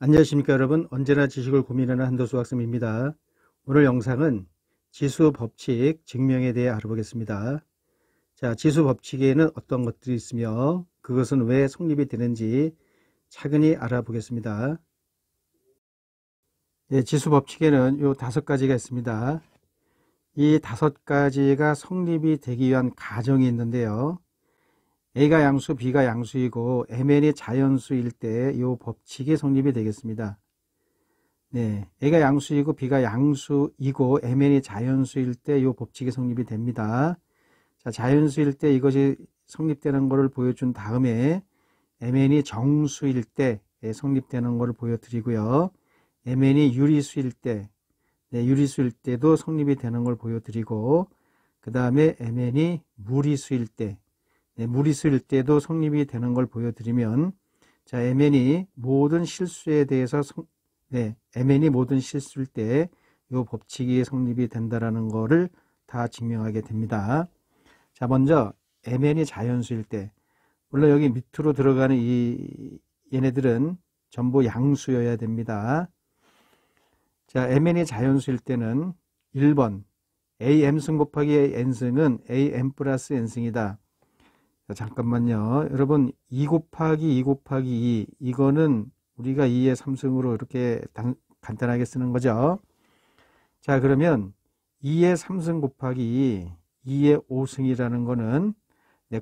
안녕하십니까 여러분. 언제나 지식을 고민하는 한도수 학생입니다. 오늘 영상은 지수 법칙 증명에 대해 알아보겠습니다. 자, 지수 법칙에는 어떤 것들이 있으며 그것은 왜 성립이 되는지 차근히 알아보겠습니다. 예, 지수 법칙에는 요 5가지가 있습니다. 이 5가지가 성립이 되기 위한 가정이 있는데요. A가 양수, B가 양수이고 MN이 자연수일 때 이 법칙이 성립이 되겠습니다. 네, A가 양수이고 B가 양수이고 MN이 자연수일 때 이 법칙이 성립이 됩니다. 자, 자연수일 때 이것이 성립되는 것을 보여준 다음에 MN이 정수일 때 성립되는 것을 보여드리고요. MN이 유리수일 때, 유리수일 때도 성립이 되는 걸 보여드리고, 그 다음에 MN이 무리수일 때, 무리수일 때도 성립이 되는 걸 보여드리면, 자, MN이 모든 실수에 대해서 MN이 모든 실수일 때 이 법칙이 성립이 된다라는 거를 다 증명하게 됩니다. 자, 먼저 MN이 자연수일 때, 물론 여기 밑으로 들어가는 얘네들은 전부 양수여야 됩니다. 자, MN이 자연수일 때는 1번 AM승 곱하기 N승은 AM 플러스 N승이다. 자, 잠깐만요. 여러분 2 곱하기 2 곱하기 2 이거는 우리가 2의 3승으로 이렇게 간단하게 쓰는 거죠. 자, 그러면 2의 3승 곱하기 2의 5승이라는 거는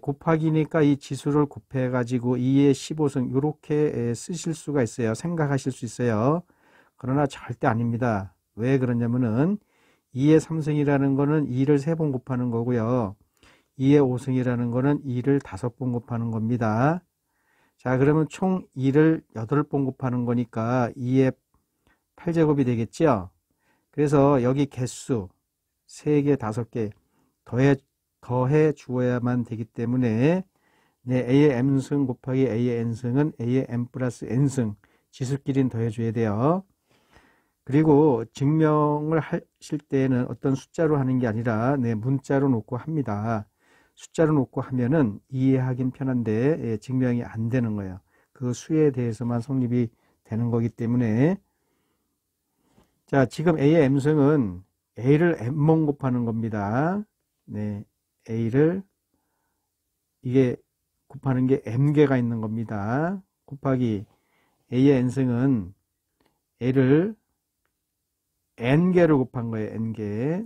곱하기니까 이 지수를 곱해 가지고 2의 15승 이렇게 쓰실 수가 있어요. 생각하실 수 있어요. 그러나 절대 아닙니다. 왜 그러냐면은 2의 3승이라는 거는 2를 3번 곱하는 거고요. 2의 5승이라는 거는 2를 5번 곱하는 겁니다. 자, 그러면 총 2를 8번 곱하는 거니까 2의 8제곱이 되겠죠. 그래서 여기 개수 3개, 5개 더해 주어야만 되기 때문에 A의 M승 곱하기 A의 N승은 A의 M 플러스 N승 지수끼리는 더해 줘야 돼요. 그리고 증명을 하실 때는 어떤 숫자로 하는 게 아니라 문자로 놓고 합니다. 숫자로 놓고 하면은 이해하긴 편한데 증명이 안 되는 거예요. 그 수에 대해서만 성립이 되는 거기 때문에 자, 지금 A의 M승은 A를 M번 곱하는 겁니다. 네, A를 이게 곱하는 게 M개가 있는 겁니다. 곱하기 A의 N승은 A를 N개를 곱한 거예요. N개.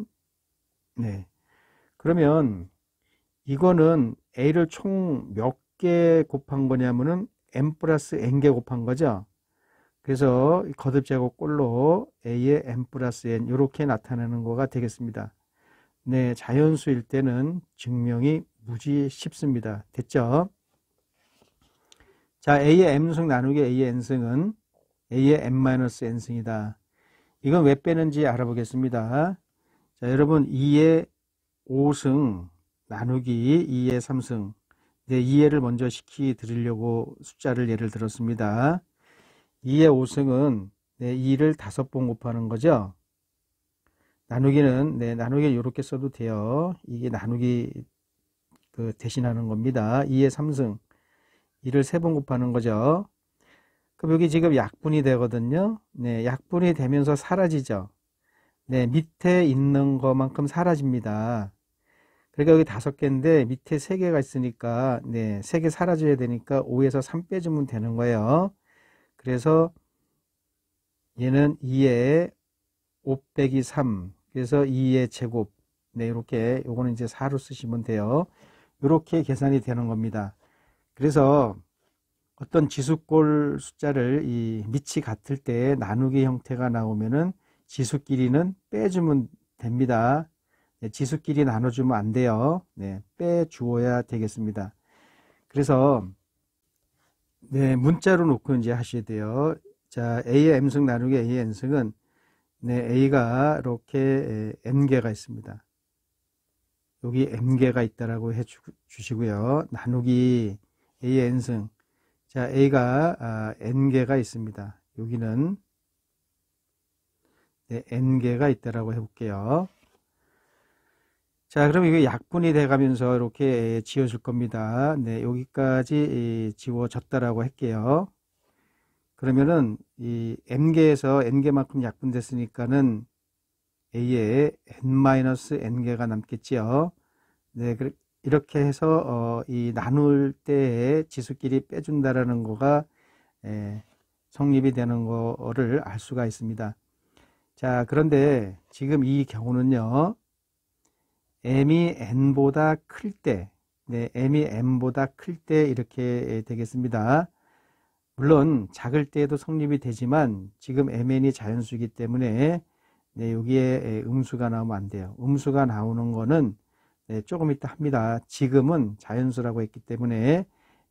네. 그러면 이거는 A를 총 몇 개 곱한 거냐면은 M 플러스 N개 곱한 거죠. 그래서 거듭제곱 꼴로 A의 M 플러스 N 이렇게 나타내는 거가 되겠습니다. 네, 자연수일 때는 증명이 무지 쉽습니다. 됐죠? 자, A의 M승 나누기 A의 N승은 A의 M-N승이다. 이건 왜 빼는지 알아보겠습니다. 자, 여러분 2의 5승 나누기 2의 3승 2의를 먼저 시키 드리려고 숫자를 예를 들었습니다. 2의 5승은 2를 5번 곱하는 거죠. 나누기는 나누기를 이렇게 써도 돼요. 이게 나누기 대신하는 겁니다. 2의 3승 2를 3번 곱하는 거죠. 그럼 여기 지금 약분이 되거든요. 약분이 되면서 사라지죠. 밑에 있는 것만큼 사라집니다. 그러니까 여기 5개인데 밑에 3개가 있으니까 3개 사라져야 되니까 5에서 3 빼주면 되는 거예요. 그래서 얘는 2의 5 빼기 3 그래서 2의 제곱 이렇게 요거는 이제 4로 쓰시면 돼요. 이렇게 계산이 되는 겁니다. 그래서 어떤 지수꼴 숫자를 이 밑이 같을 때 나누기 형태가 나오면은 지수끼리는 빼주면 됩니다. 지수끼리 나눠주면 안 돼요. 빼주어야 되겠습니다. 그래서 문자로 놓고 이제 하셔야 돼요. 자, A의 M승 나누기 A의 N승은 A가 이렇게 N개가 있습니다. 여기 M개가 있다라고 해 주시고요. 나누기 A의 N승. 자, A가 N개가 있습니다. 여기는 N개가 있다라고 해볼게요. 자, 그럼 이게 약분이 돼가면서 이렇게 지워줄 겁니다. 여기까지 지워졌다라고 할게요. 그러면은 이 m개에서 n개만큼 약분됐으니까는 a에 n-n개가 남겠지요. 네, 이렇게 해서 이 나눌 때에 지수끼리 빼준다라는 거가 성립이 되는 거를 알 수가 있습니다. 자, 그런데 지금 이 경우는요, m이 n보다 클 때, 네, m이 n보다 클 때 이렇게 되겠습니다. 물론 작을 때에도 성립이 되지만 지금 mn이 자연수이기 때문에 네, 여기에 음수가 나오면 안 돼요. 음수가 나오는 거는 네, 조금 이따 합니다. 지금은 자연수라고 했기 때문에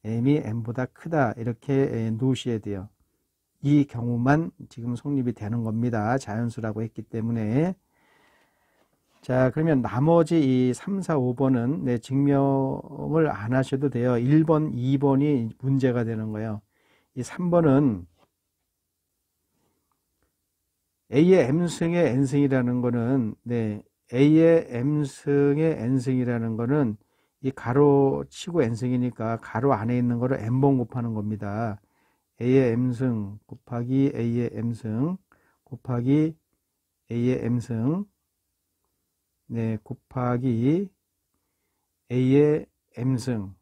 m이 n보다 크다 이렇게 놓으셔야 돼요. 이 경우만 지금 성립이 되는 겁니다. 자연수라고 했기 때문에. 자, 그러면 나머지 이 3, 4, 5번은 네, 증명을 안 하셔도 돼요. 1번, 2번이 문제가 되는 거예요. 이 3번은 A의 M승의 N승이라는 거는 네, A의 M승의 N승이라는 거는 이 가로 치고 N승이니까 가로 안에 있는 거를 N번 곱하는 겁니다. A의 M승 곱하기 A의 M승 곱하기 A의 M승 네, 곱하기 A의 M승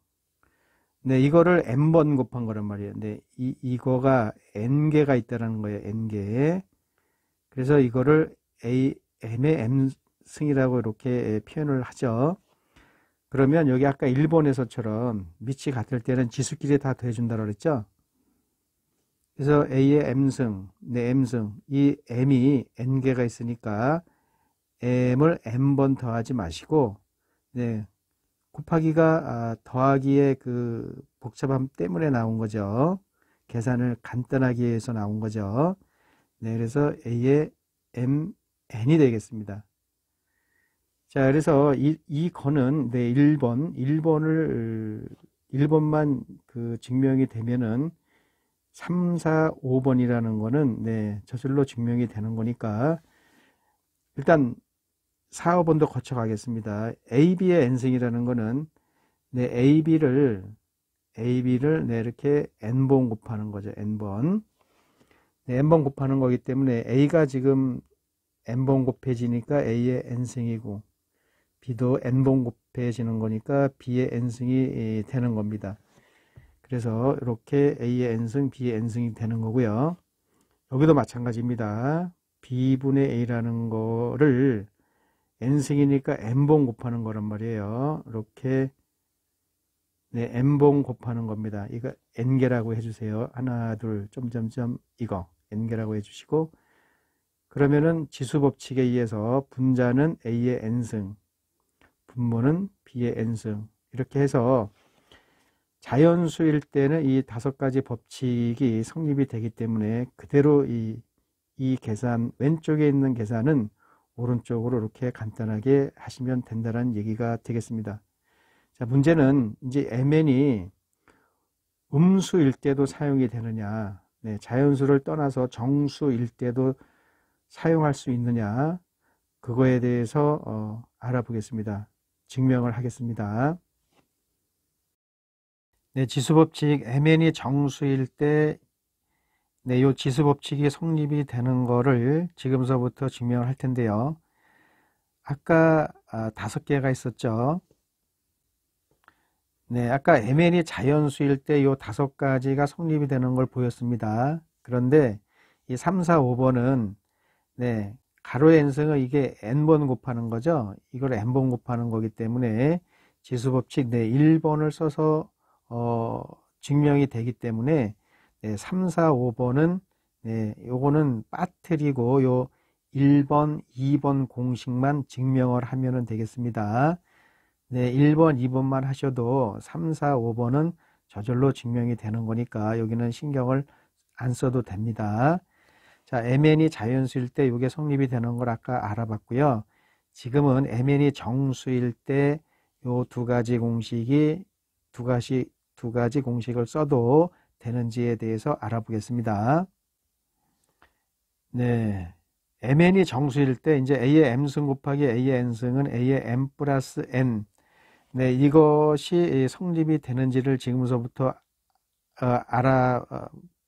네, 이거를 N번 곱한 거란 말이에요. 네, 이거가 N개가 있다라는 거예요. N개. 그래서 이거를 M의 M승이라고 이렇게 표현을 하죠. 그러면 여기 아까 1번에서처럼 밑이 같을 때는 지수끼리 다 더해준다고 그랬죠. 그래서 A의 M승, 네, M승. 이 M이 N개가 있으니까 M을 N번 더하지 마시고, 네, 곱하기가 더하기의 그 복잡함 때문에 나온 거죠. 계산을 간단하게 해서 나온 거죠. 네, 그래서 A의 MN이 되겠습니다. 자, 그래서 이 거는 네, 1번만 그 증명이 되면은 3, 4, 5번이라는 거는 네, 저절로 증명이 되는 거니까 일단 4, 5번도 거쳐 가겠습니다. AB의 N승이라는 거는 네, AB를 네, 이렇게 N번 곱하는 거죠. N번. 네, N번 곱하는 거기 때문에 A가 지금 N번 곱해지니까 A의 N승이고 B도 N번 곱해지는 거니까 B의 N승이 되는 겁니다. 그래서 이렇게 A의 N승, B의 N승이 되는 거고요. 여기도 마찬가지입니다. B분의 A라는 거를 N승이니까 N번 곱하는 거란 말이에요. 이렇게 네, N번 곱하는 겁니다. 이거 N개라고 해주세요. 하나, 둘, 점점점 이거 N개라고 해주시고 그러면은 지수법칙에 의해서 분자는 A의 N승, 분모는 B의 N승 이렇게 해서 자연수일 때는 이 5가지 법칙이 성립이 되기 때문에 그대로 이 계산, 왼쪽에 있는 계산은 오른쪽으로 이렇게 간단하게 하시면 된다는 얘기가 되겠습니다. 자, 문제는 이제 MN이 음수일 때도 사용이 되느냐, 네, 자연수를 떠나서 정수일 때도 사용할 수 있느냐, 그거에 대해서 알아보겠습니다. 증명을 하겠습니다. 네, 지수법칙 MN이 정수일 때 네, 요 지수법칙이 성립이 되는 거를 지금서부터 증명을 할 텐데요. 아까 5개가 있었죠. 네, 아까 MN이 자연수일 때 요 5가지가 성립이 되는 걸 보였습니다. 그런데 이 3, 4, 5번은 네, 가로의 n승은 이게 n번 곱하는 거죠. 이걸 n번 곱하는 거기 때문에 지수법칙 네, 1번을 써서 증명이 되기 때문에 네, 3, 4, 5번은 네, 요거는 빠뜨리고 요 1번, 2번 공식만 증명을 하면 되겠습니다. 네, 1번, 2번만 하셔도 3, 4, 5번은 저절로 증명이 되는 거니까 여기는 신경을 안 써도 됩니다. 자, MN이 자연수일 때 이게 성립이 되는 걸 아까 알아봤고요. 지금은 MN이 정수일 때 요 2가지 공식이 두 가지 공식을 써도 되는지에 대해서 알아보겠습니다. 네, MN이 정수일 때 이제 A의 M승 곱하기 A의 N승은 A의 M 플러스 N. 네, 이것이 성립이 되는지를 지금서부터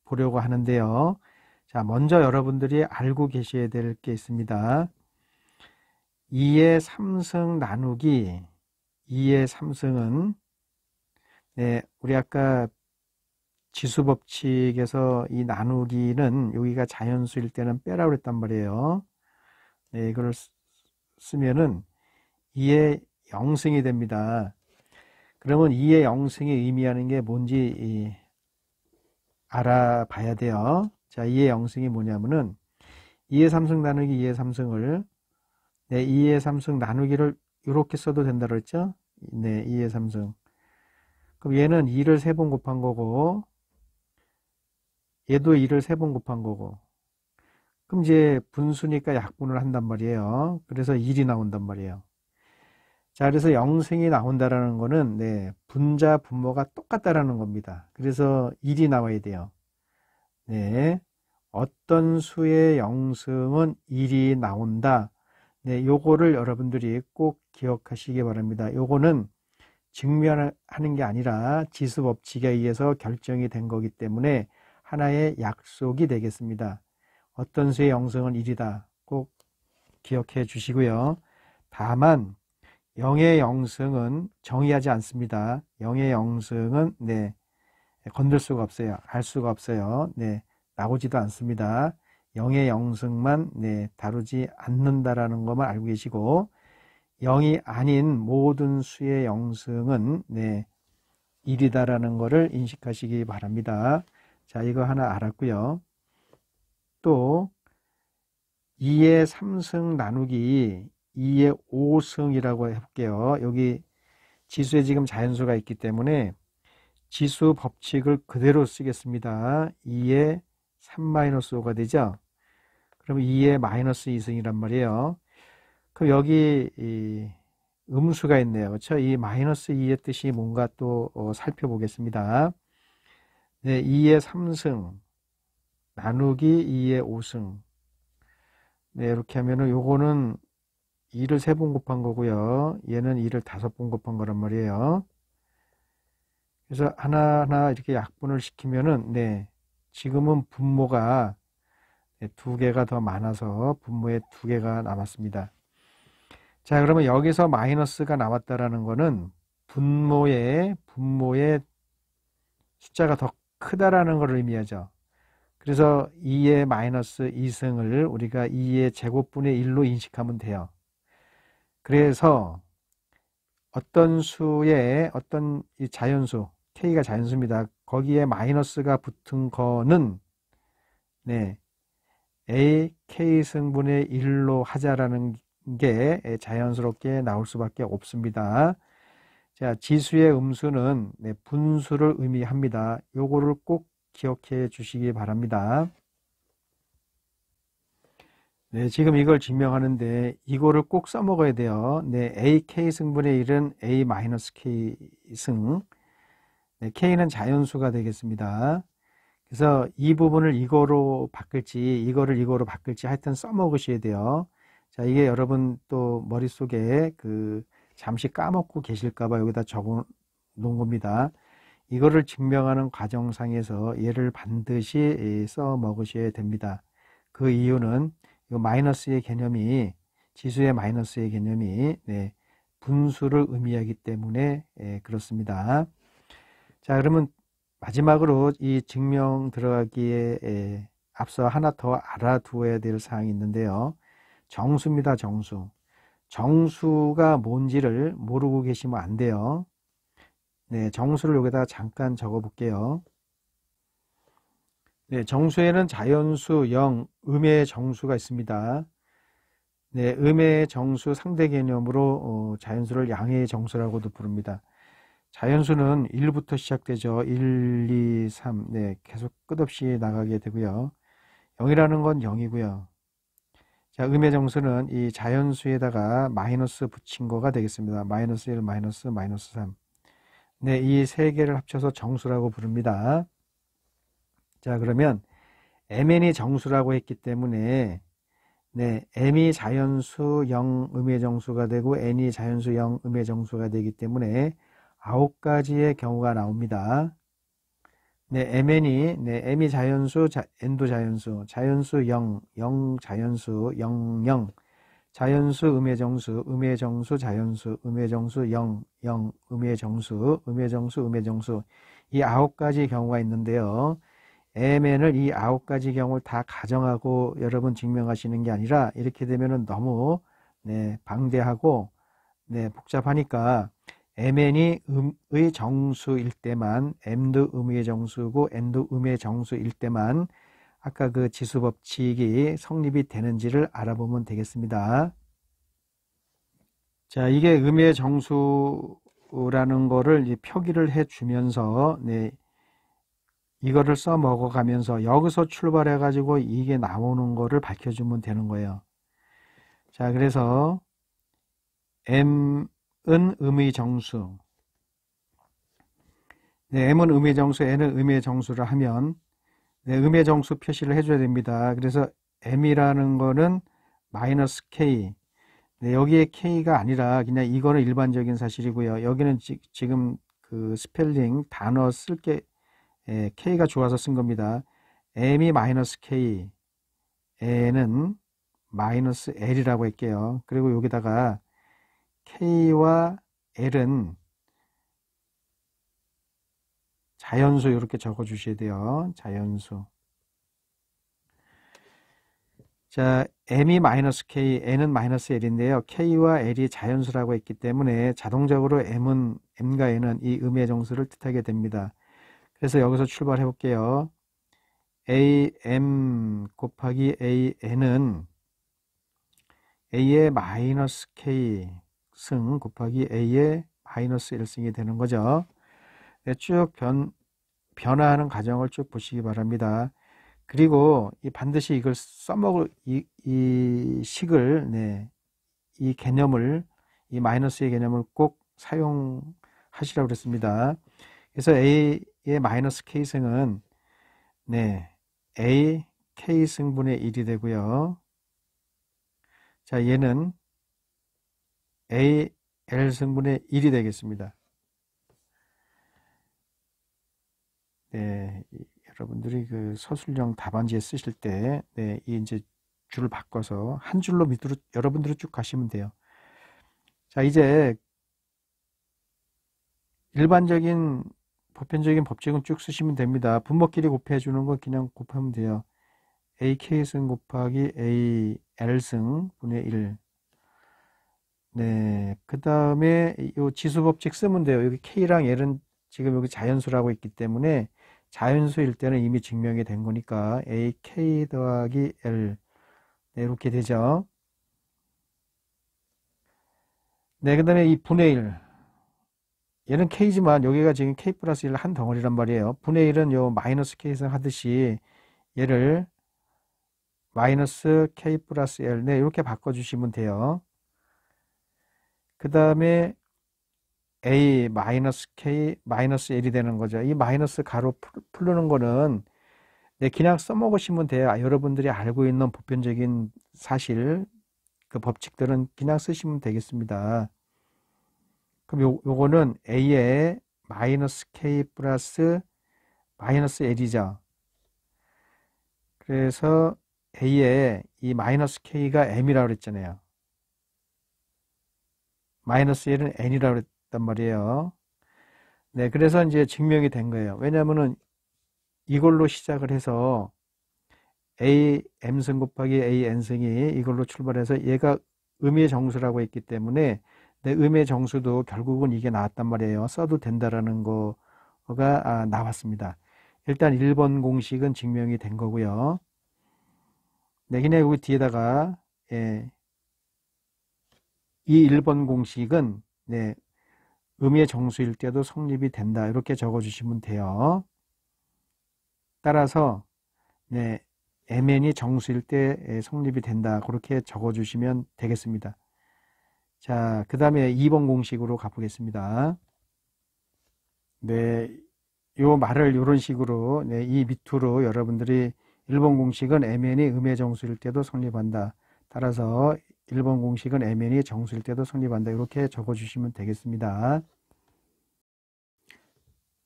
보려고 하는데요. 자, 먼저 여러분들이 알고 계셔야 될 게 있습니다. 2의 3승 나누기 2의 3승은 우리 아까 지수법칙에서 이 나누기는 여기가 자연수일 때는 빼라고 그랬단 말이에요. 이걸 쓰면은 2의 0승이 됩니다. 그러면 2의 0승이 의미하는 게 뭔지 알아봐야 돼요. 자, 2의 0승이 뭐냐면은 2의 3승 나누기 2의 3승을 2의 3승 나누기를 이렇게 써도 된다 그랬죠? 2의 3승. 그럼 얘는 2를 3번 곱한 거고 얘도 2를 3번 곱한 거고 그럼 이제 분수니까 약분을 한단 말이에요. 그래서 1이 나온단 말이에요. 자, 그래서 0승이 나온다라는 거는 분자 분모가 똑같다라는 겁니다. 그래서 1이 나와야 돼요. 어떤 수의 0승은 1이 나온다. 요거를 여러분들이 꼭 기억하시기 바랍니다. 요거는 증명하는 게 아니라 지수법칙에 의해서 결정이 된 거기 때문에 하나의 약속이 되겠습니다. 어떤 수의 0승은 1이다. 꼭 기억해 주시고요. 다만 0의 0승은 정의하지 않습니다. 0의 0승은 건들 수가 없어요. 알 수가 없어요. 나오지도 않습니다. 0의 0승만 다루지 않는다라는 것만 알고 계시고 0이 아닌 모든 수의 0승은 1이다라는 것을 인식하시기 바랍니다. 자, 이거 하나 알았고요. 또 2의 3승 나누기 2의 5승이라고 해볼게요. 여기 지수에 지금 자연수가 있기 때문에 지수 법칙을 그대로 쓰겠습니다. 2의 3-5가 되죠. 그럼 2의 마이너스 2승이란 말이에요. 그럼 여기 음수가 있네요. 그렇죠? 이 마이너스 2의 뜻이 뭔가 또 살펴보겠습니다. 2의 3승 나누기 2의 5승. 이렇게 하면은 요거는 2를 3번 곱한 거고요. 얘는 2를 5번 곱한 거란 말이에요. 그래서 하나하나 이렇게 약분을 시키면은 지금은 분모가 2개가 더 많아서 분모에 2개가 남았습니다. 자, 그러면 여기서 마이너스가 나왔다라는 거는 분모의 숫자가 더 크다라는 걸 의미하죠. 그래서 2의 마이너스 2승을 우리가 2의 제곱분의 1로 인식하면 돼요. 그래서 어떤 수의 어떤 이 자연수, K가 자연수입니다. 거기에 마이너스가 붙은 거는 A, K승분의 1로 하자라는 게 자연스럽게 나올 수밖에 없습니다. 자, 지수의 음수는 분수를 의미합니다. 요거를 꼭 기억해 주시기 바랍니다. 지금 이걸 증명하는데 이거를 꼭 써먹어야 돼요. AK 승분의 1은 A-K 승. K는 자연수가 되겠습니다. 그래서 이 부분을 이거로 바꿀지 이거를 이거로 바꿀지 하여튼 써먹으셔야 돼요. 자, 이게 여러분 또 머릿속에 잠시 까먹고 계실까봐 여기다 적어 놓은 겁니다. 이거를 증명하는 과정상에서 얘를 반드시 써먹으셔야 됩니다. 그 이유는 이 마이너스의 개념이 지수의 마이너스의 개념이 분수를 의미하기 때문에 그렇습니다. 자, 그러면 마지막으로 이 증명 들어가기에 앞서 하나 더 알아두어야 될 사항이 있는데요. 정수입니다. 정수. 정수가 뭔지를 모르고 계시면 안 돼요. 정수를 여기다 잠깐 적어 볼게요. 정수에는 자연수 0, 음의 정수가 있습니다. 음의 정수 상대 개념으로 자연수를 양의 정수라고도 부릅니다. 자연수는 1부터 시작되죠. 1, 2, 3 계속 끝없이 나가게 되고요. 0이라는 건 0이고요. 자, 음의 정수는 이 자연수에다가 마이너스 붙인 거가 되겠습니다. 마이너스 1, 마이너스 3. 이 세 개를 합쳐서 정수라고 부릅니다. 자, 그러면 mn이 정수라고 했기 때문에 m이 자연수 0 음의 정수가 되고 n이 자연수 0 음의 정수가 되기 때문에 9가지의 경우가 나옵니다. 네, mn이, 네, m이 자연수, n도 자연수, 자연수 0, 0 자연수, 0, 0, 자연수 음의 정수, 음의 정수 자연수, 음의 정수 0, 0, 음의 정수, 음의 정수, 음의 정수. 이 9가지 경우가 있는데요. mn을 이 9가지 경우를 다 가정하고 여러분 증명하시는 게 아니라 이렇게 되면은 너무 네, 방대하고 네, 복잡하니까 mn이 음의 정수일 때만, m도 음의 정수고 n도 음의 정수일 때만 아까 그 지수 법칙이 성립이 되는지를 알아보면 되겠습니다. 자, 이게 음의 정수라는 거를 표기를 해 주면서 네, 이거를 써 먹어 가면서 여기서 출발해 가지고 이게 나오는 거를 밝혀 주면 되는 거예요. 자, 그래서 m은 음의 정수, 네, m은 음의 정수, n은 음의 정수를 하면 네, 음의 정수 표시를 해줘야 됩니다. 그래서 m이라는 거는 마이너스 k. 네, 여기에 k가 아니라 그냥 이거는 일반적인 사실이고요. 여기는 지금 그 스펠링 단어 쓸게 k가 좋아서 쓴 겁니다. m이 마이너스 k, n은 마이너스 l이라고 할게요. 그리고 여기다가 k와 l은 자연수 이렇게 적어 주셔야 돼요. 자연수. 자, m이 마이너스 k, n은 마이너스 l인데요. k와 l이 자연수라고 했기 때문에 자동적으로 m과 n은 이 음의 정수를 뜻하게 됩니다. 그래서 여기서 출발해 볼게요. am 곱하기 an은 a의 마이너스 k 승 곱하기 a의 마이너스 1승이 되는 거죠. 네, 쭉 변화하는 과정을 쭉 보시기 바랍니다. 그리고 반드시 이걸 써먹을 이 식을 네, 이 개념을 이 마이너스의 개념을 꼭 사용하시라고 그랬습니다. 그래서 a의 마이너스 k승은 네, a k승분의 1이 되고요. 자, 얘는 a l승분의 1이 되겠습니다. 네, 여러분들이 그 서술형 답안지에 쓰실 때, 네, 이 이제 줄을 바꿔서 한 줄로 밑으로 여러분들이 쭉 가시면 돼요. 자, 이제 일반적인 보편적인 법칙은 쭉 쓰시면 됩니다. 분모끼리 곱해주는 거 그냥 곱하면 돼요. ak승 곱하기 al승 분의 1. 네, 그 다음에 이 지수법칙 쓰면 돼요. 여기 k랑 l은 지금 여기 자연수라고 있기 때문에 자연수일 때는 이미 증명이 된 거니까 ak 더하기 l 네, 이렇게 되죠. 네, 그 다음에 이 분의 1 얘는 k지만 여기가 지금 k 플러스 1 한 덩어리란 말이에요. 분의 1은 요 마이너스 k승 하듯이 얘를 마이너스 k 플러스 l 네, 이렇게 바꿔주시면 돼요. 그 다음에 a 마이너스 k 마이너스 l이 되는 거죠. 이 마이너스 가로 풀르는 거는 네, 그냥 써먹으시면 돼요. 여러분들이 알고 있는 보편적인 사실 그 법칙들은 그냥 쓰시면 되겠습니다. 그럼 요거는 a의 마이너스 k 플러스 마이너스 l이죠. 그래서 a의 이 마이너스 k가 m이라고 그랬잖아요. 마이너스 1은 n이라고 그랬단 말이에요. 네, 그래서 이제 증명이 된 거예요. 왜냐하면은 이걸로 시작을 해서 a m승 곱하기 a n승이 이걸로 출발해서 얘가 음의 정수라고 했기 때문에 내 음의 정수도 결국은 이게 나왔단 말이에요. 써도 된다라는 거가 나왔습니다. 일단 1번 공식은 증명이 된 거고요. 네, 그냥 여기 뒤에다가 예, 이 1번 공식은 네, 음의 정수일 때도 성립이 된다. 이렇게 적어주시면 돼요. 따라서 네, mn이 정수일 때 성립이 된다. 그렇게 적어주시면 되겠습니다. 자, 그 다음에 2번 공식으로 가보겠습니다. 네, 요 말을 이런 식으로 네, 이 밑으로 여러분들이 1번 공식은 mn이 음의 정수일 때도 성립한다. 따라서 1번 공식은 mn이 정수일 때도 성립한다. 이렇게 적어주시면 되겠습니다.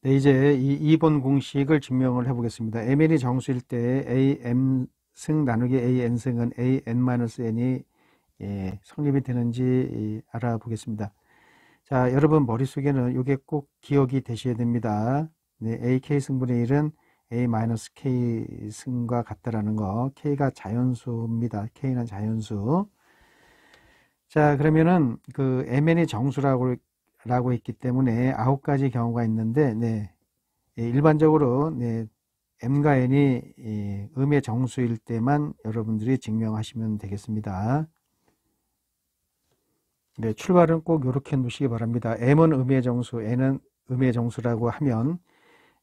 네, 이제 이 2번 공식을 증명을 해 보겠습니다. mn이 정수일 때 am승 나누기 an승은 an-n이 성립이 되는지 알아보겠습니다. 자, 여러분 머릿속에는 이게 꼭 기억이 되셔야 됩니다. 네, ak승분의 1은 a-k승과 같다라는 거. k가 자연수입니다. k는 자연수. 자, 그러면은 그 mn이 정수라고 했기 때문에 9가지 경우가 있는데, 네, 일반적으로 네, m과 n이 음의 정수일 때만 여러분들이 증명하시면 되겠습니다. 네, 출발은 꼭 이렇게 놓으시기 바랍니다. m은 음의 정수, n은 음의 정수라고 하면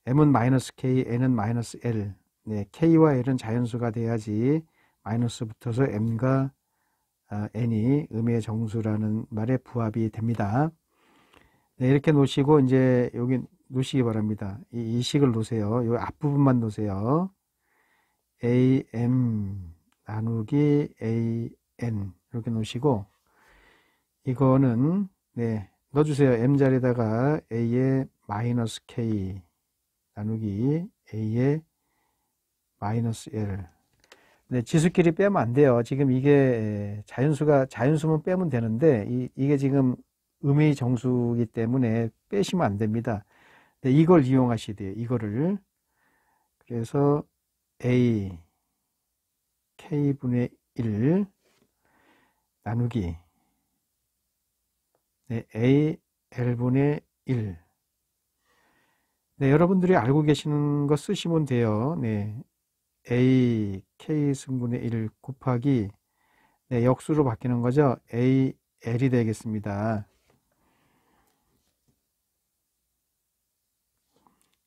m은 마이너스 k, n은 마이너스 l. 네, k와 l은 자연수가 돼야지 마이너스 붙어서 m과 n이 음의 정수라는 말에 부합이 됩니다. 네, 이렇게 놓으시고 이제 여기 놓으시기 바랍니다. 이 식을 놓으세요. 이 앞부분만 놓으세요. am 나누기 an 이렇게 놓으시고 이거는 네, 넣어주세요. m 자리에다가 a의 마이너스 k 나누기 a의 마이너스 l. 네, 지수끼리 빼면 안 돼요. 지금 이게 자연수면 빼면 되는데 이게 지금 음의 정수이기 때문에 빼시면 안 됩니다. 네, 이걸 이용하셔야 돼요. 이거를. 그래서 a k분의 1 나누기 네, a l분의 1. 네, 여러분들이 알고 계시는 거 쓰시면 돼요. 네, a k 승분의 1 곱하기 네, 역수로 바뀌는 거죠. a l이 되겠습니다.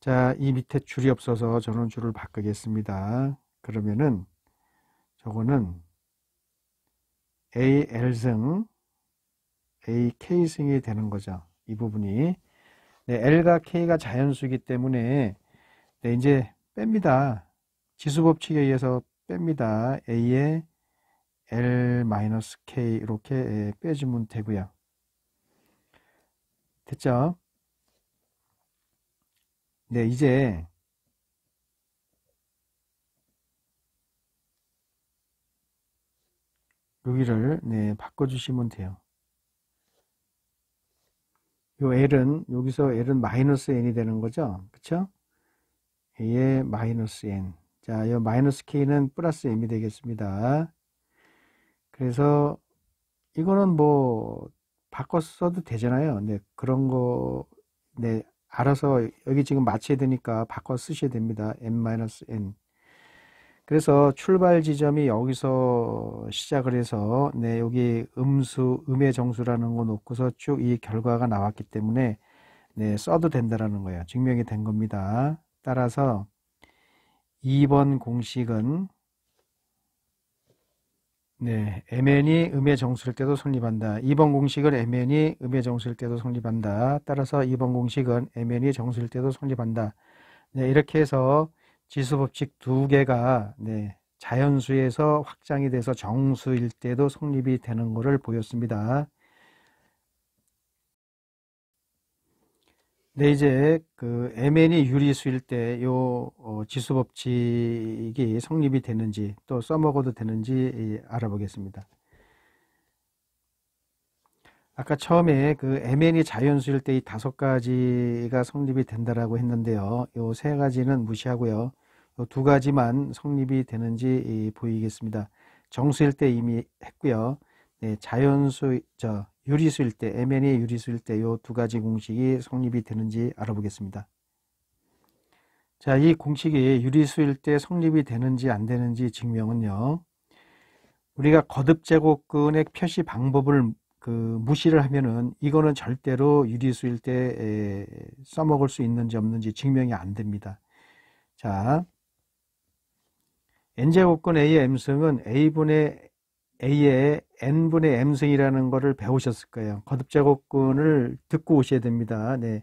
자, 이 밑에 줄이 없어서 저는 줄을 바꾸겠습니다. 그러면은 저거는 AL승, AK승이 되는 거죠. 이 부분이. 네, L과 K가 자연수이기 때문에 네, 이제 뺍니다. 지수법칙에 의해서 뺍니다. A에 L-K 이렇게 빼주면 되고요. 됐죠? 네, 이제 여기를 네, 바꿔주시면 돼요. 요 L은 여기서 L은 마이너스 N이 되는 거죠. 그쵸? A의 마이너스 N. 자, 이 마이너스 K는 플러스 M이 되겠습니다. 그래서 이거는 뭐 바꿔 써도 되잖아요. 네, 그런 거 네, 알아서 여기 지금 맞춰야 되니까 바꿔 쓰셔야 됩니다. M-N. 그래서 출발 지점이 여기서 시작을 해서 네, 여기 음의 정수라는 거 놓고서 쭉 이 결과가 나왔기 때문에 네, 써도 된다라는 거예요. 증명이 된 겁니다. 따라서 2번 공식은 네, mn이 음의 정수일 때도 성립한다. 2번 공식은 mn이 음의 정수일 때도 성립한다. 따라서 2번 공식은 mn이 정수일 때도 성립한다. 네, 이렇게 해서 지수법칙 두 개가 네, 자연수에서 확장이 돼서 정수일 때도 성립이 되는 것을 보였습니다. 네, 이제 그 mn이 유리수일 때 요 지수법칙이 성립이 되는지 또 써먹어도 되는지 알아보겠습니다. 아까 처음에 그 mn이 자연수일 때 이 5가지가 성립이 된다라고 했는데요. 요 3가지는 무시하고요. 요 2가지만 성립이 되는지 보이겠습니다. 정수일 때 이미 했고요. 네, 유리수일 때, mn이 유리수일 때 요 2가지 공식이 성립이 되는지 알아보겠습니다. 자, 이 공식이 유리수일 때 성립이 되는지 안 되는지 증명은요. 우리가 거듭제곱근의 표시 방법을 무시를 하면은 이거는 절대로 유리수일 때 써먹을 수 있는지 없는지 증명이 안 됩니다. 자, n제곱근 a의 m승은 a의 n분의 m승이라는 것을 배우셨을 거예요. 거듭제곱근을 듣고 오셔야 됩니다. 네,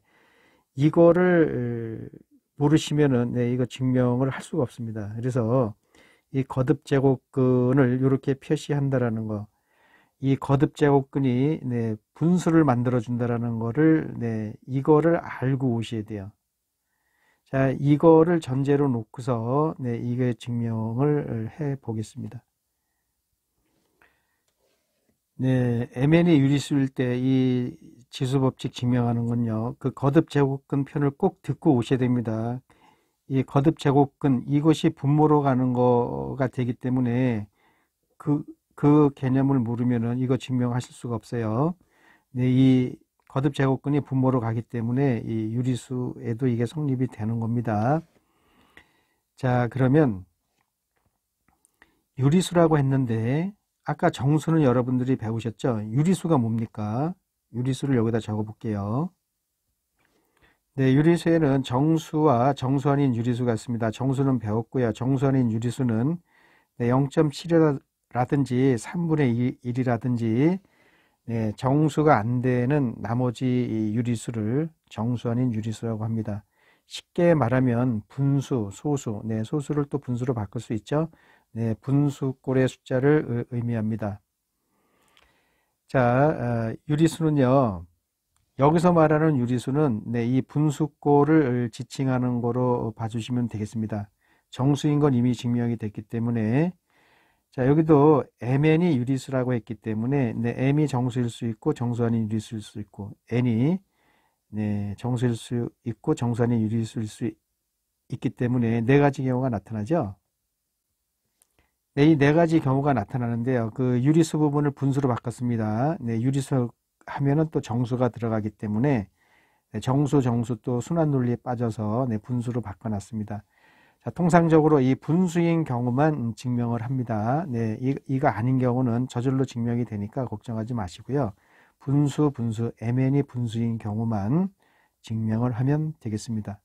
이거를 모르시면은 네, 이거 증명을 할 수가 없습니다. 그래서 이 거듭제곱근을 이렇게 표시한다라는 거, 이 거듭제곱근이 네, 분수를 만들어 준다라는 거를 네, 이거를 알고 오셔야 돼요. 자, 이거를 전제로 놓고서 네, 이게 증명을 해 보겠습니다. 네, MN이 유리수일 때 이 지수법칙 증명하는 건요, 그 거듭 제곱근 편을 꼭 듣고 오셔야 됩니다. 이 거듭 제곱근, 이것이 분모로 가는 거가 되기 때문에 그 개념을 모르면은 이거 증명하실 수가 없어요. 네, 이 거듭 제곱근이 분모로 가기 때문에 이 유리수에도 이게 성립이 되는 겁니다. 자, 그러면 유리수라고 했는데 아까 정수는 여러분들이 배우셨죠? 유리수가 뭡니까? 유리수를 여기다 적어 볼게요. 네, 유리수에는 정수와 정수 아닌 유리수가 있습니다. 정수는 배웠고요. 정수 아닌 유리수는 0.7이라든지 3분의 1이라든지 네, 정수가 안 되는 나머지 유리수를 정수 아닌 유리수라고 합니다. 쉽게 말하면 분수, 소수, 네, 소수를 또 분수로 바꿀 수 있죠. 네, 분수꼴의 숫자를 의미합니다. 자, 유리수는요, 여기서 말하는 유리수는 네, 이 분수꼴을 지칭하는 거로 봐주시면 되겠습니다. 정수인 건 이미 증명이 됐기 때문에, 자, 여기도 mn이 유리수라고 했기 때문에 네, m이 정수일 수 있고 정수 아닌 유리수일 수 있고, n이 네, 정수일 수 있고 정수 아닌 유리수일 수 있기 때문에 네 가지 경우가 나타나죠. 네, 이 네 가지 경우가 나타나는데요. 그 유리수 부분을 분수로 바꿨습니다. 네, 유리수 하면은 또 정수가 들어가기 때문에 네, 정수 또 순환 논리에 빠져서 네, 분수로 바꿔놨습니다. 자, 통상적으로 이 분수인 경우만 증명을 합니다. 네, 이가 아닌 경우는 저절로 증명이 되니까 걱정하지 마시고요. 분수, mn이 분수인 경우만 증명을 하면 되겠습니다.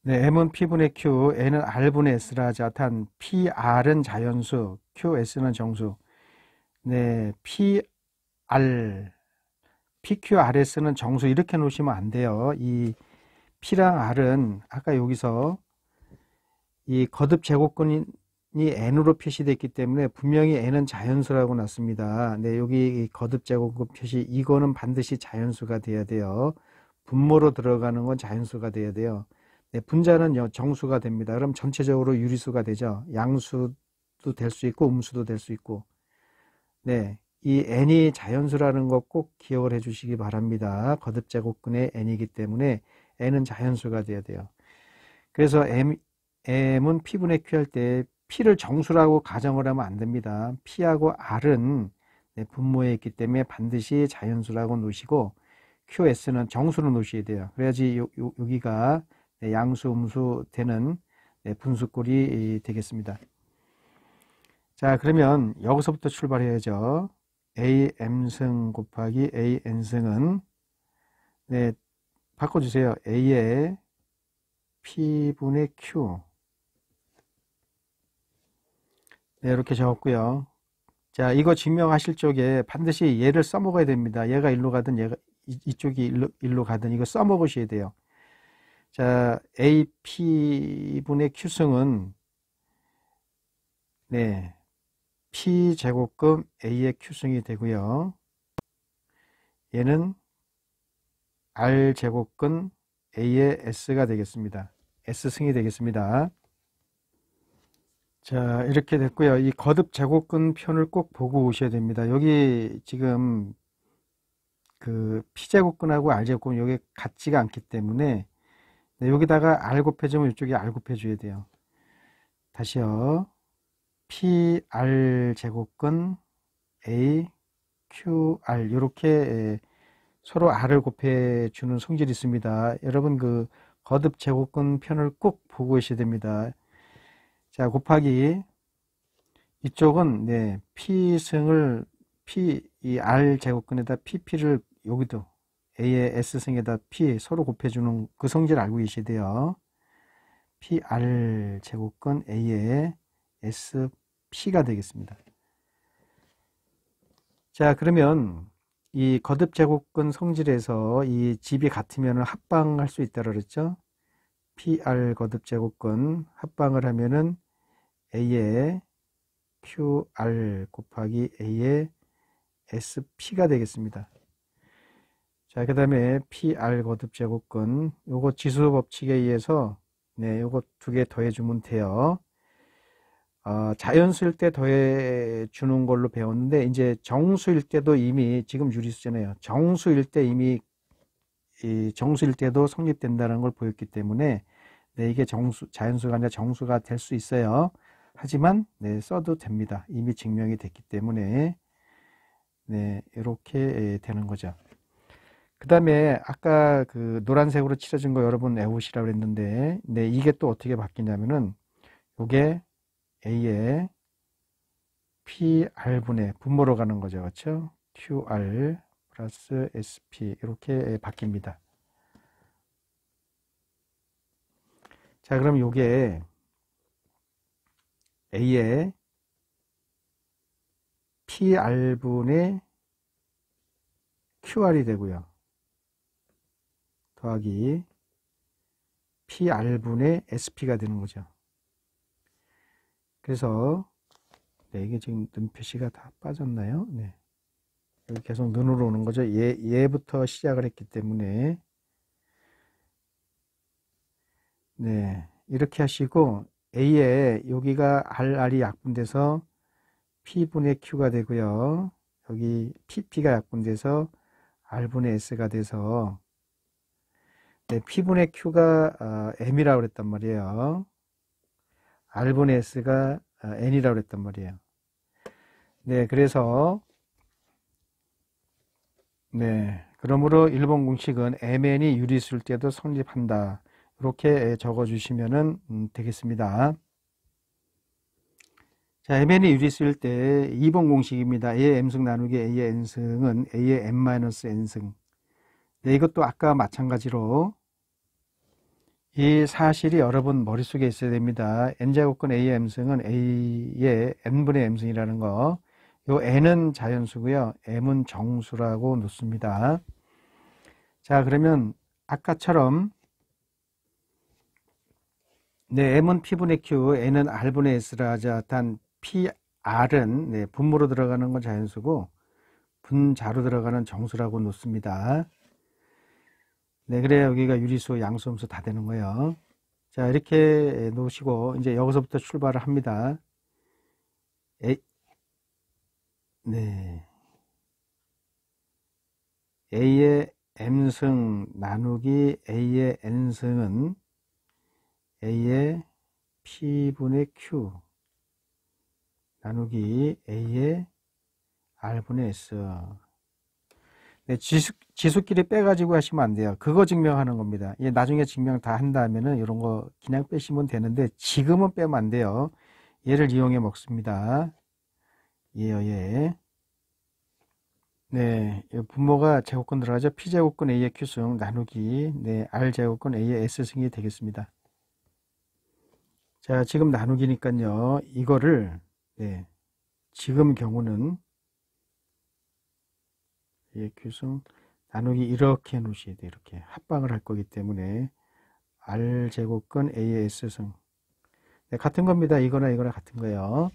네, m은 p분의 q, n은 r분의 s라 하자. 단 pr은 자연수, qs는 정수. 네, pqrs는 정수 이렇게 놓으시면 안 돼요. 이 p랑 r은 아까 여기서 이 거듭 제곱근이 n으로 표시됐기 때문에 분명히 n은 자연수라고 났습니다. 네, 여기 거듭 제곱근 표시 이거는 반드시 자연수가 돼야 돼요. 분모로 들어가는 건 자연수가 돼야 돼요. 네, 분자는 정수가 됩니다. 그럼 전체적으로 유리수가 되죠. 양수도 될 수 있고 음수도 될 수 있고. 네, 이 n이 자연수라는 거 꼭 기억을 해 주시기 바랍니다. 거듭 제곱근의 n이기 때문에 n은 자연수가 돼야 돼요. 그래서 m은 p분의 q 할 때 p를 정수라고 가정을 하면 안 됩니다. p하고 r은 분모에 있기 때문에 반드시 자연수라고 놓으시고 qs는 정수로 놓으셔야 돼요. 그래야지 여기가 양수, 음수 되는 분수꼴이 되겠습니다. 자, 그러면 여기서부터 출발해야죠. am승 곱하기 an승은 네, 바꿔주세요. a의 p분의 q 네, 이렇게 적었고요. 자, 이거 증명하실 적에 반드시 얘를 써먹어야 됩니다. 얘가 일로 가든 얘가 이쪽이 일로 가든 이거 써먹으셔야 돼요. 자, AP분의 Q승은 네, P제곱금 A의 Q승이 되고요. 얘는 R제곱근 A의 S가 되겠습니다. S승이 되겠습니다. 자, 이렇게 됐고요. 이 거듭 제곱근 편을 꼭 보고 오셔야 됩니다. 여기 지금 그 P제곱근하고 R제곱근 여기 같지가 않기 때문에 네, 여기다가 R 곱해주면 이쪽에 R 곱해줘야 돼요. 다시요. PR 제곱근 A, QR 이렇게 서로 R을 곱해주는 성질이 있습니다. 여러분 그 거듭 제곱근 편을 꼭 보고 계셔야 됩니다. 자, 곱하기 이쪽은 네, P승을 이 R 제곱근에다 PP를 여기도 A의 S승에다 P 서로 곱해주는 그 성질 알고 계셔야 돼요. PR 제곱근 A의 SP가 되겠습니다. 자, 그러면 이 거듭 제곱근 성질에서 이 집이 같으면 합방할 수 있다고 그랬죠? PR 거듭 제곱근 합방을 하면은 A의 QR 곱하기 A의 SP가 되겠습니다. 자, 그 다음에 PR 거듭 제곱근, 요거 지수 법칙에 의해서, 네, 요거 두 개 더해주면 돼요. 자연수일 때 더해주는 걸로 배웠는데, 이제 정수일 때도 이미, 지금 유리수잖아요. 정수일 때 이미, 이 정수일 때도 성립된다는 걸 보였기 때문에, 네, 이게 자연수가 아니라 정수가 될 수 있어요. 하지만, 네, 써도 됩니다. 이미 증명이 됐기 때문에, 네, 이렇게 되는 거죠. 그 다음에 아까 그 노란색으로 칠해진 거 여러분 외우시라고 그랬는데, 네, 이게 또 어떻게 바뀌냐면은, 요게 A의 PR분의 분모로 가는 거죠. 그렇죠? QR 플러스 SP 이렇게 바뀝니다. 자, 그럼 요게 A의 PR분의 QR이 되고요. 더하기 PR분의 SP가 되는 거죠. 그래서 네, 이게 지금 눈 표시가 다 빠졌나요? 네. 여기 계속 눈으로 오는 거죠. 얘부터 시작을 했기 때문에. 네. 이렇게 하시고, A에 여기가 RR이 약분돼서 P분의 Q가 되고요. 여기 PP가 약분돼서 R분의 S가 돼서, 네, P분의 Q가 M이라고 그랬단 말이에요. R분의 S가 N이라고 그랬단 말이에요. 네, 그래서, 네, 그러므로 1번 공식은 MN이 유리수일 때도 성립한다. 이렇게 적어주시면 되겠습니다. 자, MN이 유리수일 때 2번 공식입니다. A의 M승 나누기 A의 N승은 A의 M-N승. 네, 이것도 아까 마찬가지로 이 사실이 여러분 머릿속에 있어야 됩니다. N제곱근 A의 M승은 A의 N분의 M승이라는 거. 요 N은 자연수고요. M은 정수라고 놓습니다. 자, 그러면 아까처럼 네, M은 P분의 Q, N은 R분의 S라 하자. 단 PR은 네, 분모로 들어가는 건 자연수고 분자로 들어가는 정수라고 놓습니다. 네, 그래야 여기가 유리수, 양수함수 다 되는 거예요. 자, 이렇게 놓으시고 이제 여기서부터 출발을 합니다. 네, A의 M승 나누기 A의 N승은 A의 P분의 Q 나누기 A의 R분의 S. 네, 지수끼리 빼가지고 하시면 안 돼요. 그거 증명하는 겁니다. 나중에 증명 다 한다면은 이런 거 그냥 빼시면 되는데 지금은 빼면 안 돼요. 얘를 이용해 먹습니다. 얘요, 얘. 네, 분모가 제곱근 들어가죠. P제곱근 A의 Q승 나누기 네, R제곱근 A의 S승이 되겠습니다. 자, 지금 나누기니까요. 이거를 네, 지금 경우는 A의 Q승 나누기 이렇게 해놓으셔야 돼요. 이렇게 합방을 할 거기 때문에 R제곱근 A의 S승 네, 같은 겁니다. 이거나 이거나 같은 거예요.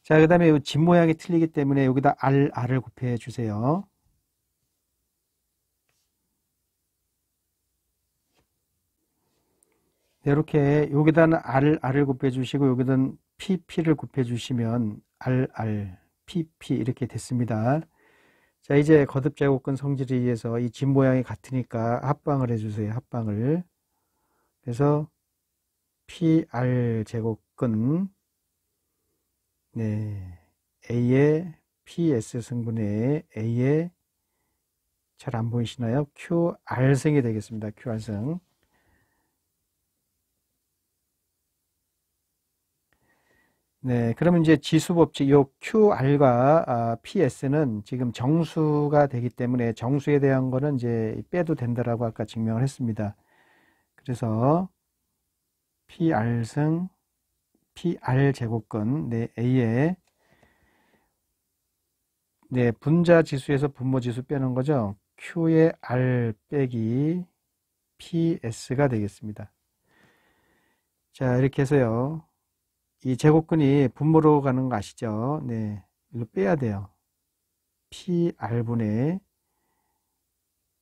자, 그 다음에 집 모양이 틀리기 때문에 여기다 R을 곱해 주세요. 네, 이렇게 여기다는 R을 곱해 주시고 여기다는 PP를 곱해 주시면 RR, PP 이렇게 됐습니다. 자, 이제 거듭 제곱근 성질에 의해서 이 집 모양이 같으니까 합방을 해주세요. 합방을. 그래서 PR 제곱근 네, A의 PS 승분의 A의 잘 안 보이시나요? QR승이 되겠습니다. QR승. 네, 그러면 이제 지수 법칙, 요 QR과 PS는 지금 정수가 되기 때문에 정수에 대한 거는 이제 빼도 된다라고 아까 증명을 했습니다. 그래서 PR승, PR 제곱근, 네, A의 네, 분자 지수에서 분모 지수 빼는 거죠. Q의 R 빼기 PS가 되겠습니다. 자, 이렇게 해서요. 이 제곱근이 분모로 가는 거 아시죠? 네, 이거 빼야 돼요. PR분의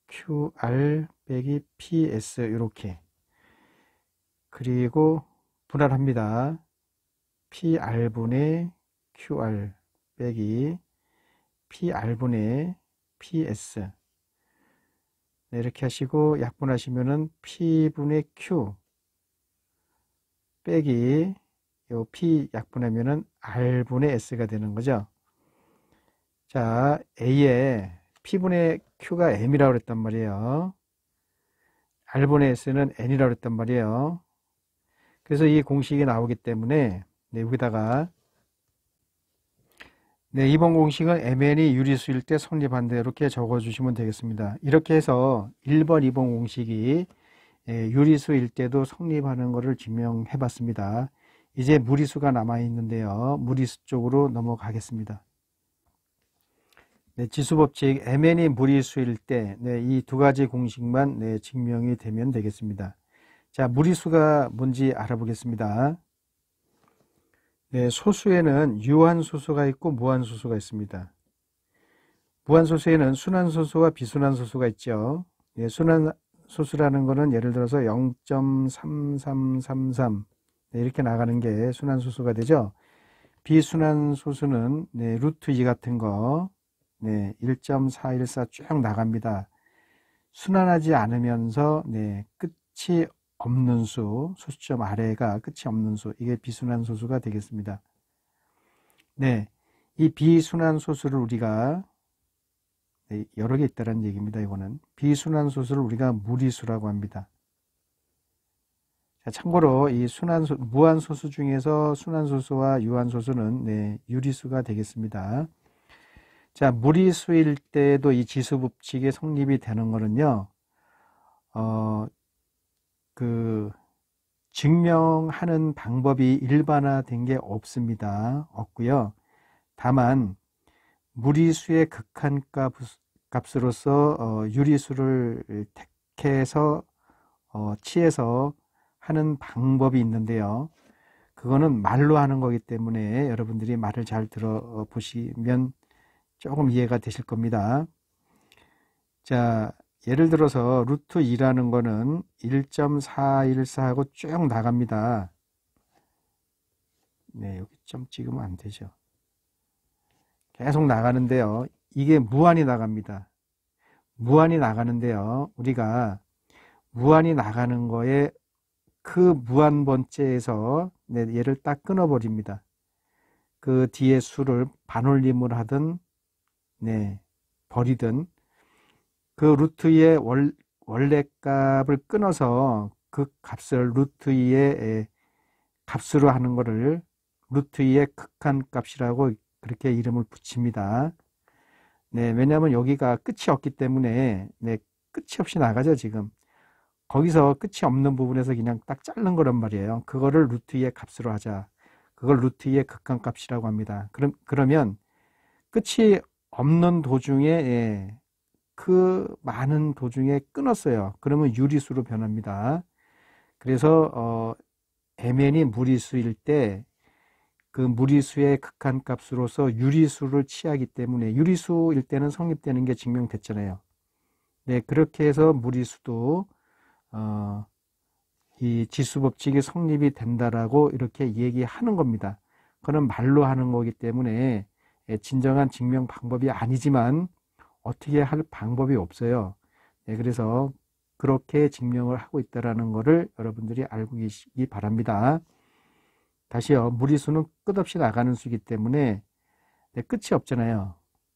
QR 빼기 PS 이렇게. 그리고 분할합니다. PR분의 QR 빼기 PR분의 PS. 네, 이렇게 하시고 약분하시면은 P분의 Q 빼기 요 P 약분하면은 R분의 S가 되는 거죠. 자, A에 P분의 Q가 M이라고 그랬단 말이에요. R분의 S는 N이라고 그랬단 말이에요. 그래서 이 공식이 나오기 때문에 네, 여기다가 네, 이번 공식은 MN이 유리수일 때 성립한다 이렇게 적어주시면 되겠습니다. 이렇게 해서 1번, 2번 공식이 유리수일 때도 성립하는 것을 증명해 봤습니다. 이제 무리수가 남아 있는데요. 무리수 쪽으로 넘어가겠습니다. 네, 지수법칙 MN이 무리수일 때 이 두 가지 공식만 증명이 되면 되겠습니다. 자, 무리수가 뭔지 알아보겠습니다. 네, 소수에는 유한소수가 있고 무한소수가 있습니다. 무한소수에는 순환소수와 비순환소수가 있죠. 네, 순환소수라는 것은 예를 들어서 0.3333 네, 이렇게 나가는 게 순환소수가 되죠. 비순환소수는 네, 루트 2 같은 거 네, 1.414 쭉 나갑니다. 순환하지 않으면서 네, 끝이 없는 수, 소수점 아래가 끝이 없는 수, 이게 비순환 소수가 되겠습니다. 네, 이 비순환 소수를 우리가 네, 여러 개 있다는 얘기입니다. 이거는 비순환 소수를 우리가 무리수라고 합니다. 자, 참고로 이 무한 소수 중에서 순환 소수와 유한 소수는 네, 유리수가 되겠습니다. 자, 무리수일 때도 이 지수법칙이 성립이 되는 거는요. 증명하는 방법이 일반화된 게 없고요. 다만 무리수의 극한값으로서 유리수를 취해서 하는 방법이 있는데요. 그거는 말로 하는 거기 때문에 여러분들이 말을 잘 들어보시면 조금 이해가 되실 겁니다. 자, 예를 들어서 루트 2라는 거는 1.414하고 쭉 나갑니다. 네, 여기 점 찍으면 안 되죠. 계속 나가는데요. 이게 무한히 나갑니다. 무한히 나가는데요. 우리가 무한히 나가는 거에 그 무한 번째에서 네, 얘를 딱 끊어버립니다. 그 뒤에 수를 반올림을 하든 네, 버리든 그 루트 2의 원래 값을 끊어서 그 값을 루트 2의 값으로 하는 것을 루트 2의 극한값이라고 그렇게 이름을 붙입니다. 네, 왜냐하면 여기가 끝이 없기 때문에 네, 끝이 없이 나가죠 지금. 거기서 끝이 없는 부분에서 그냥 딱 자른 거란 말이에요. 그거를 루트 2의 값으로 하자. 그걸 루트 2의 극한값이라고 합니다. 그러면 끝이 없는 도중에 그 많은 도중에 끊었어요. 그러면 유리수로 변합니다. 그래서 MN이 무리수일 때 그 무리수의 극한값으로서 유리수를 취하기 때문에 유리수일 때는 성립되는 게 증명됐잖아요. 네, 그렇게 해서 무리수도 이 지수법칙이 성립이 된다라고 이렇게 얘기하는 겁니다. 그건 말로 하는 거기 때문에 진정한 증명 방법이 아니지만 어떻게 할 방법이 없어요. 네, 그래서 그렇게 증명을 하고 있다는 것을 여러분들이 알고 계시기 바랍니다. 다시요. 무리수는 끝없이 나가는 수이기 때문에 네, 끝이 없잖아요.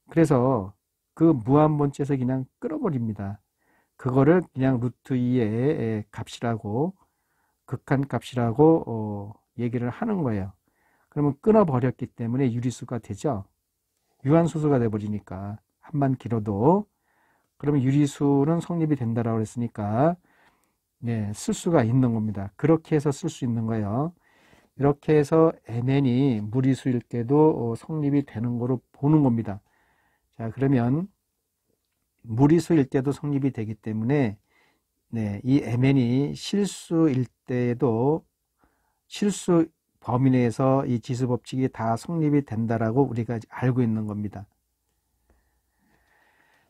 그래서 그 무한번째에서 그냥 끊어버립니다. 그거를 그냥 루트 2의 값이라고 극한값이라고 얘기를 하는 거예요. 그러면 끊어버렸기 때문에 유리수가 되죠. 유한소수가 돼버리니까 한만 길어도 그러면 유리수는 성립이 된다라고 했으니까 네, 쓸 수가 있는 겁니다. 그렇게 해서 쓸 수 있는 거예요. 이렇게 해서 MN이 무리수일 때도 성립이 되는 거로 보는 겁니다. 자, 그러면 무리수일 때도 성립이 되기 때문에 네, 이 MN이 실수일 때에도 실수 범위 내에서 이 지수법칙이 다 성립이 된다라고 우리가 알고 있는 겁니다.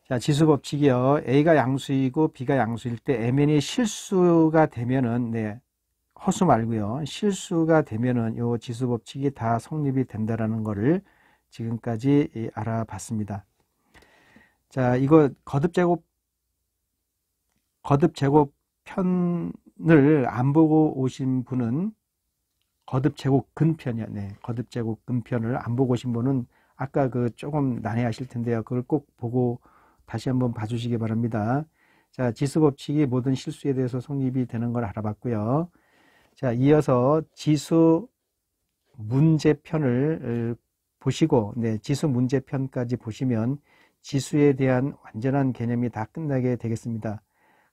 자, 지수 법칙이요. A가 양수이고 B가 양수일 때 MN이 실수가 되면은, 네, 허수 말고요. 실수가 되면은 요 지수 법칙이 다 성립이 된다라는 거를 지금까지 알아봤습니다. 자, 이거 거듭제곱 편을 안 보고 오신 분은 거듭제곱 근편이요. 네, 거듭제곱 근편을 안 보고 오신 분은 아까 그 조금 난해하실 텐데요. 그걸 꼭 보고 다시 한번 봐주시기 바랍니다. 자, 지수 법칙이 모든 실수에 대해서 성립이 되는 걸 알아봤고요. 자, 이어서 지수 문제편을 보시고, 네, 지수 문제편까지 보시면 지수에 대한 완전한 개념이 다 끝나게 되겠습니다.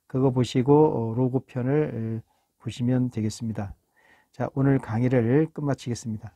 그거 보시고 로그 편을 보시면 되겠습니다. 자, 오늘 강의를 끝마치겠습니다.